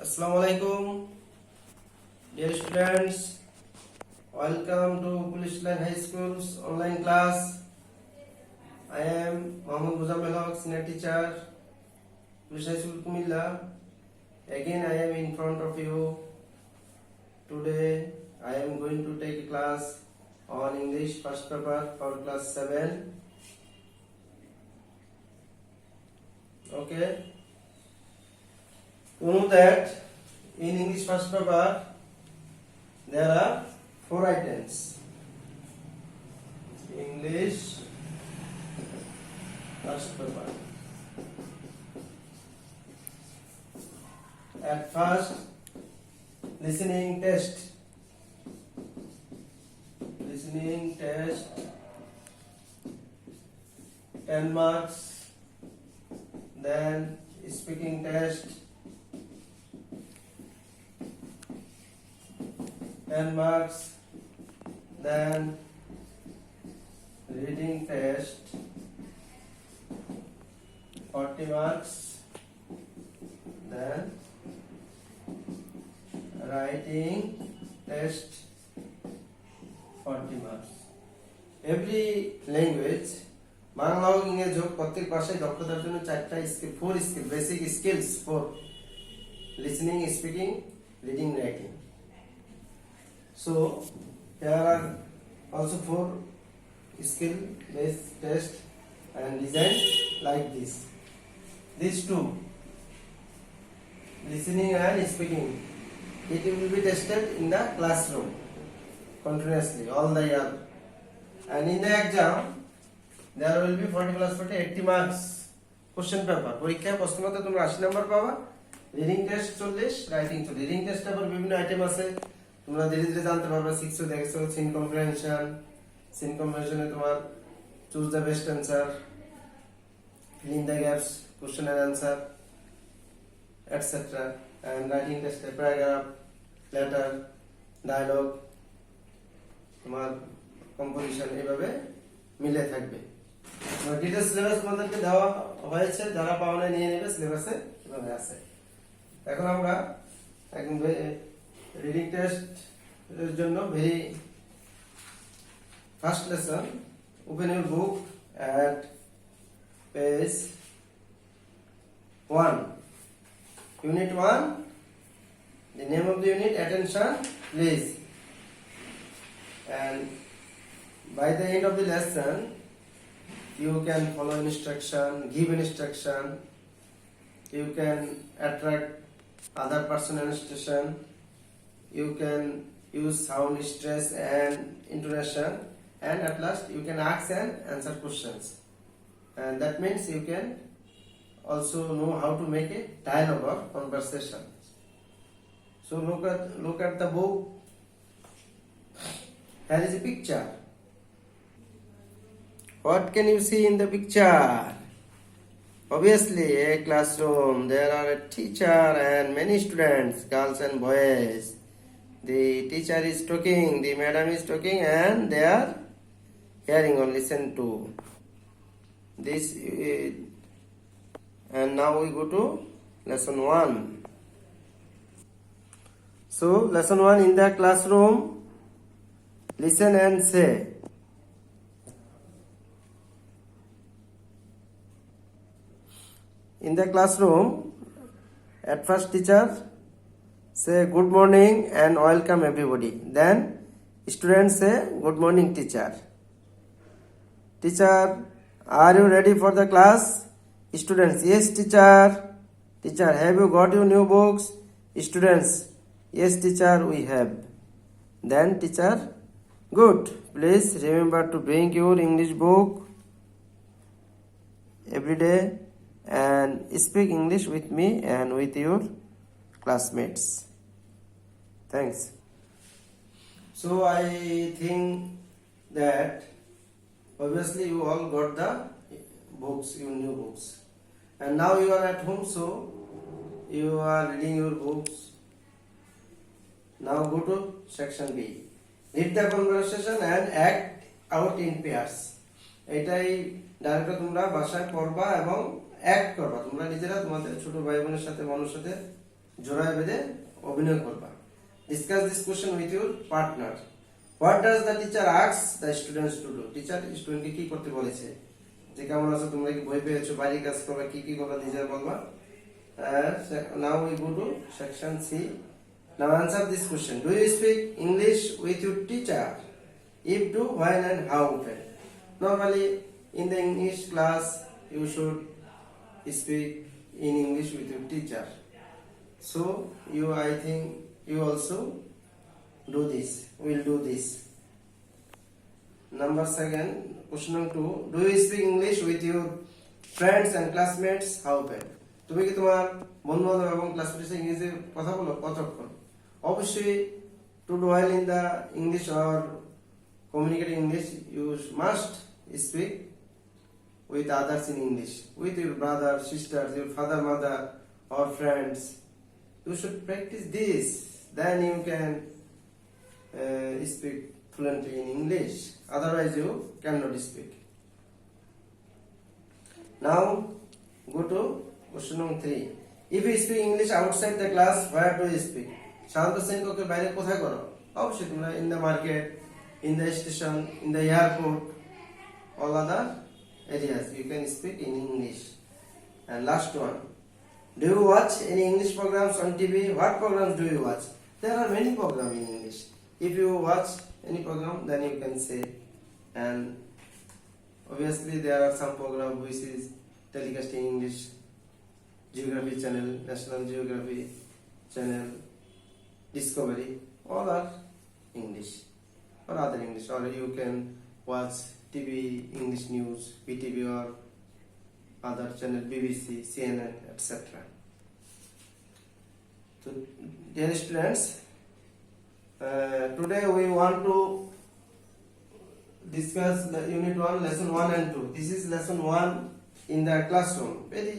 Assalamualaikum, dear students. Welcome to Police Line High School's online class. I am Mohammad Muzammil Haq, senior teacher, Police High School Kumilla. Again, I am in front of you. Today, I am going to take a class on English first paper for class 7. Okay. You know that in English first paper there are 4 items. English first paper. At first, listening test. Listening test, 10 marks. Then speaking test, 10 marks. Then reading test, 40 marks. Then writing test, 40 marks. Every language, Bangla হোক ইংরেজি হোক, প্রত্যেক ভাষায় দক্ষতার জন্য 4টা skill, 4 skill, basic skills for listening, speaking, reading, writing. So there are also 4 skill based test and designed like this. These 2, listening and speaking, it will be tested in the classroom continuously all the year, and in the exam there will be 40 plus 40 80 marks question paper. পরীক্ষায় প্রশ্নতে তোমরা 80 number পাবা, reading test 40, writing 40. Reading test আবার বিভিন্ন item আছে, তোমরা ধীরে ধীরে জানতে পারবে. 6 দেখছো সিন কম্প্রিহেনশন, সিন কম্প্রিহেনশনে তোমার choose the best answer, fill in the gaps, question and answer, etc. and writing test, paragraph, letter, dialogue, তোমার কম্পোজিশন এভাবে মিলে থাকবে. ডিটেইলস সিলেবাস তোমাদেরকে দেওয়া হয়েছে, যারা পাওনা নিয়ে নেবে, সিলেবাসে এভাবে আছে. এখন আমরা একদম রিডিং টেস্ট এর জন্য very first lesson. Open your book at page 1. Unit 1. The name of the unit, attention please. And by the end of the lesson, you can follow instruction, give instruction, you can attract other person and station, you can use sound, stress and intonation, and at last you can ask and answer questions. And that means you can also know how to make a dialogue or conversation. So look at the book. Here is a picture. What can you see in the picture? Obviously a classroom. There are a teacher and many students, girls and boys. The teacher is talking, the madam is talking, and they are hearing or listen to this. And now we go to lesson 1. So lesson 1, in the classroom, listen and say. In the classroom, at first teacher say good morning and welcome everybody. Then students say good morning teacher. Teacher, are you ready for the class? Students, yes teacher. Teacher, have you got your new books? Students, yes teacher, we have. Then teacher, good. Please remember to bring your English book every day and speak English with me and with your classmates. Thanks. So I think that obviously you all got the books, your new books, and now you are at home, so you are reading your books. Now go to section B. Read the conversation and act out in pairs. এটাই direct তোমরা বাসায় পড়বা এবং act করবা, তোমরা নিজেরা তোমাদের ছোট ভাই বোনের সাথে, মানুষের সাথে জোড়ায় বেঁধে অভিনয় করবা। Discuss this question with your partner. What does the teacher ask the students to do? Teacher স্টুডেন্টকে কি করতে বলেছে? যে কেমন আছো, তোমরা কি বই পেয়েছো, বাড়ির কাজ করবা, কি কি করবা নিজের বলবা। Now we go to section C. Now answer this question. Do you speak English with your teacher? If do, when and how often? Normally in the English class you should speak in English with your teacher. So I think you also do this. Will do this. Number second, question number 2. Do you speak English with your friends and classmates? How often? তুমি কি তোমার বন্ধু বান্ধব এবং ক্লাসমেটের সাথে ইংরেজিতে কথা বলো কতক্ষণ? অবশ্যই to do well in the English or communicate English, you must speak with others in English, with your brother, sisters, your father, mother, or friends. You should practice this. Then you can speak fluently in English. Otherwise, you cannot speak. Now, go to question number 3. If you speak English outside the class, where do you speak? সাধারণত শ্রেণীকক্ষের বাইরে কোথায় করো? অবশ্যই তোমরা in the market, in the station, in the airport, all other areas you can speak in English. And last one, do you watch any English programs on TV? What programs do you watch? There are many programs in English. If you watch any program, then you can say. And obviously there are some program which is telecast in English. Geography channel, National Geography channel, Discovery, all are English or other English. Or you can watch TV, English news, PTV or other channel, BBC, CNN, etc. So, dear students, today we want to discuss the unit 1, lesson 1 and 2. This is lesson 1 in the classroom. Very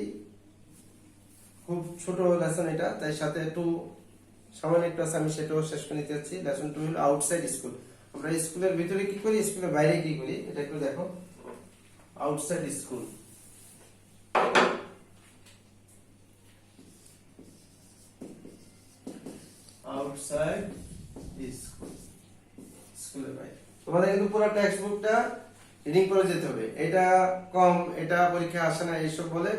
খুব ছোট lesson এটা, তাই সাথে একটু সামান্য class আমি সেটাও শেষ করে নিতে যাচ্ছি। লেসন 2 হলো আউটসাইড স্কুল। আমরা স্কুলের ভিতরে কি করি, স্কুলের বাইরে কি করি, এটা একটু দেখো। আউটসাইড স্কুল, আউটসাইড স্কুল, স্কুলের বাইরে। তোমাদের কিন্তু পুরো টেক্সট বুকটা রিডিং করে যেতে হবে। এটা কম, এটা পরীক্ষা আসে না, এইসব বলে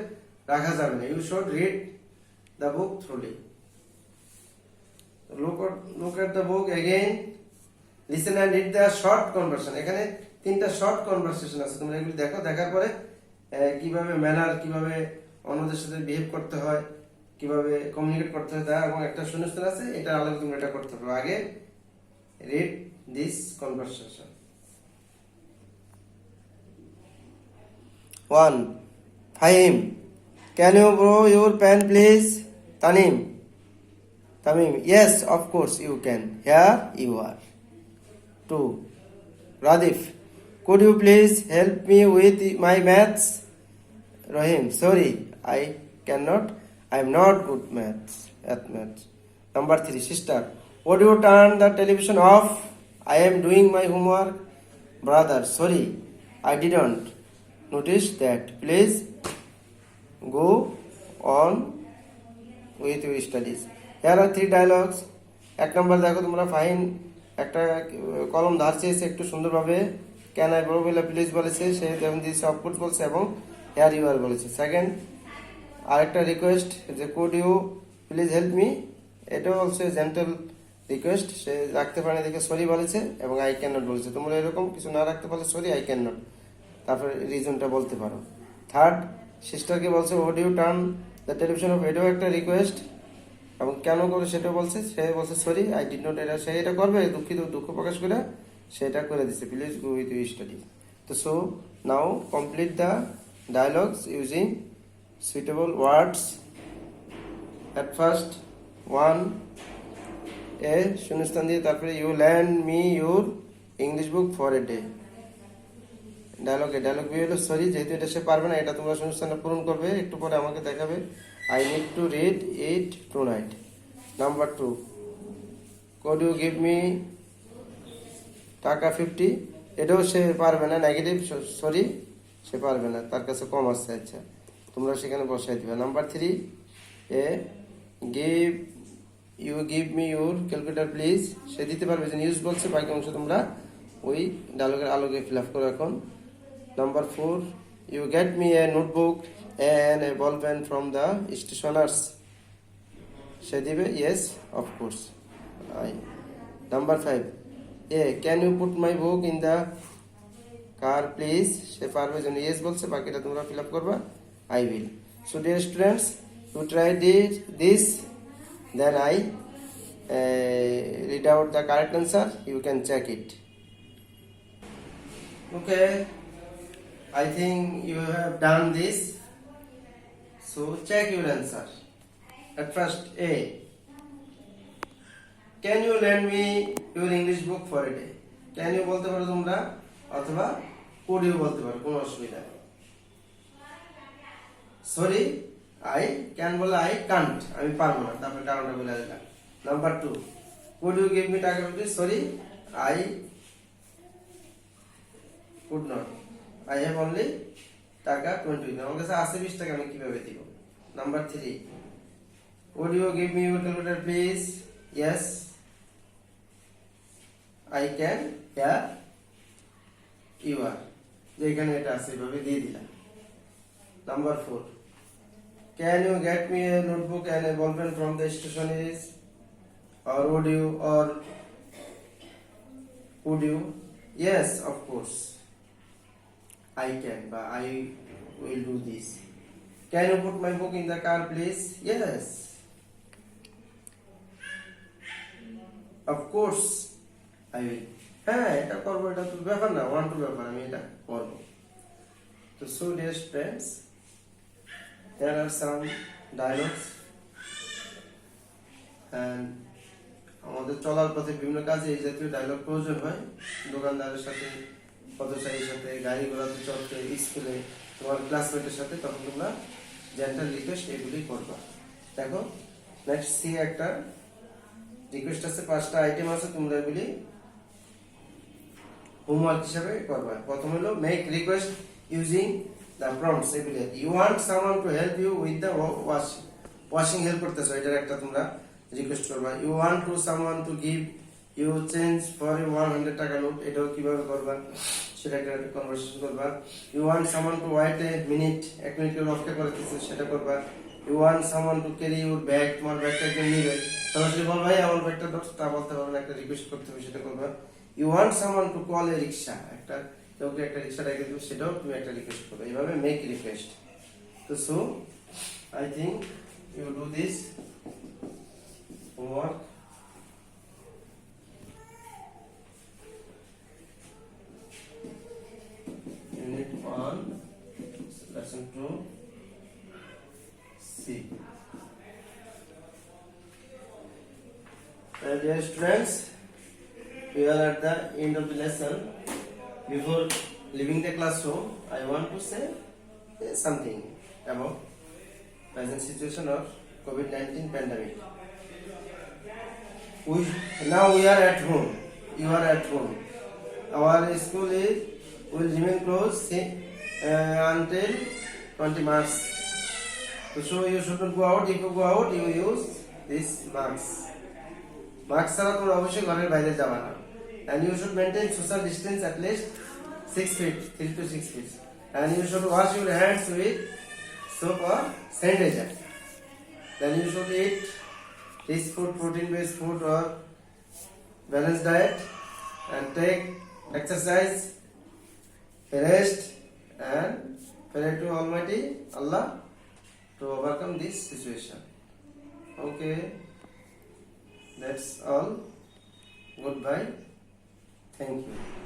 রাখা যাবে না। You should read the book thoroughly. Look at the book again, listen and read the short conversation. এখানে তিনটা শর্ট কনভারসেশন আছে, তোমরা এগুলো দেখো। দেখার পরে কিভাবে ম্যানার, কিভাবে অন্যদের সাথে বিহেভ করতে হয়, কিভাবে কমিউনিকেট করতে হয়, তা এবং একটা শূন্যস্থান আছে, এটা আলাদা তুমি এটা করতে হবে। আগে read this conversation. 1. Fahim, can you borrow your pen please? Tamim, yes, of course you can. Here you are. 2. Radif, could you please help me with my maths? Rahim, sorry, I cannot. I am not good at maths. Number 3. Sister, would you turn the television off? I am doing my homework. Brother, sorry, I didn't notice that. Please go on with your studies. Here are 3 dialogues. 1 নম্বর দেখো তোমরা, ফাহিম একটা কলম ধারছে, সে একটু সুন্দরভাবে can I বড় বলে please বলেছে, সে যেমন দিয়েছে অফকোর্স বলছে এবং হেয়ার ইউ আর বলেছে। সেকেন্ড, আরেকটা রিকোয়েস্ট যে could you please help me, এটাও অলসো জেন্টাল রিকোয়েস্ট, সে রাখতে পারে দেখে সরি বলেছে এবং আই ক্যান নট বলেছে। তোমরা এরকম কিছু না রাখতে পারলে সরি, আই ক্যান নট, তারপরে রিজনটা বলতে পারো। থার্ড, সিস্টারকে বলছে would you turn the television off, এটাও একটা রিকোয়েস্ট এবং কেন করে সেটাও বলছে, সে বলছে সরি আই ডিড নট, এটা সে এটা করবে দুঃখ প্রকাশ করে সেটা করে দিচ্ছে, please go with your study. তো so now complete the dialogues using suitable words. At first 1 এ শূন্যস্থান দিয়ে তারপরে you lend me your English book for a day. Dialogue B হলো সরি, যেহেতু এটা সে পারবে না, এটা তোমরা শূন্যস্থানটা পূরণ করবে, একটু পরে আমাকে দেখাবে। I need to read it tonight. Number 2, could you give me টাকা 50, এটাও সে পারবে না, নেগেটিভ সরি, সে পারবে না, তার কাছে কম আসছে। আচ্ছা, তোমরা সেখানে বসাই দিবে। Number 3 A give me your calculator please সে দিতে পারবে যে ইউজ বলছে বাকি অংশ তোমরা ওই ডায়লগের আলোকে ফিল আপ করো এখন number 4 you get me a notebook and a ball pen from the stationers সে দিবে yes of course I number 5 can you put my book in the car please সে পারবে যে yes বলছে বাকিটা তোমরা ফিল আপ করবা I will so dear students you try this then I read out the correct answer you can check it okay I think you have done this so check your answer at first A can you lend me your English book for a day can you বলতে পারো তোমরা অথবা could you বলতে পারো কোনো অসুবিধা নেই sorry I can বলে I can't আমি পারবো না তারপরে কারণটা বলে দিলাম number 2 could you give me টাকা please sorry I could not I have only টাকা 20 আমার কাছে আছে 20 টাকা আমি কিভাবে দিব number 3 would you give me your calculator please yes I can here you are যেখানে এটা আছে এভাবে দিয়ে দিলাম number 4 can you get me a notebook and a ball pen from the stationeries or would you yes of course I can but I will do this can you put my book in the car please yes of course I will হ্যাঁ এটা করবো এটা তো ব্যাপার না one two ব্যাপার আমি এটা করবো তো so dear friends there are some dialogues and আমাদের চলার পথে বিভিন্ন কাজে এই জাতীয় ডায়লগ প্রয়োজন হয় দোকানদারের সাথে পথচারীর সাথে গাড়ি ঘোড়াতে চলতে স্কুলে তোমার ক্লাসমেটের সাথে তখন তোমরা জেন্টাল রিকোয়েস্ট এগুলি করবা দেখো নেক্সট সি একটা রিকোয়েস্ট আছে 5টা আইটেম আছে তোমরা এগুলি হোমওয়ার্ক হিসেবে করবা প্রথম হলো make request using the prompts এগুলি you want someone to help you with the washing help করতেছো এটার একটা তোমরা রিকোয়েস্ট করবা you want to someone to give you change for a 100 টাকা নোট এটাও কিভাবে করবা সেটা একটা কনভারসেশন করবা you want someone to wait a minute এক মিনিট করে অপেক্ষা করতেছো সেটা করবা you want someone to carry your bag তোমার ব্যাগটা কেউ নিবে সরাসরি বল ভাই আমার ব্যাগটা দাও তা বলতে পারবে না একটা রিকোয়েস্ট করতে হবে সেটা করবা you want someone to call a rickshaw একটা তোকে একটা রিকশা ডেকে দেব সেটাও তুমি একটা রিকোয়েস্ট করবে এইভাবে মেক রিকোয়েস্ট তো so I think you do this homework unit 1 lesson 2 C dear students we are at the end of the lesson before leaving the classroom I want to say something about present situation of COVID-19 pandemic now we are at home you are at home our school will remain closed until 20 March so you shouldn't go out if you go out you use this mask ছাড়া তোমরা অবশ্যই ঘরের বাইরে যাবে না and you should maintain social distance at least 6 feet 3 to 6 feet and you should wash your hands with soap or sanitizer then you should eat rich food protein based food or balanced diet and take exercise rest and pray to Almighty Allah to overcome this situation okay that's all goodbye thank you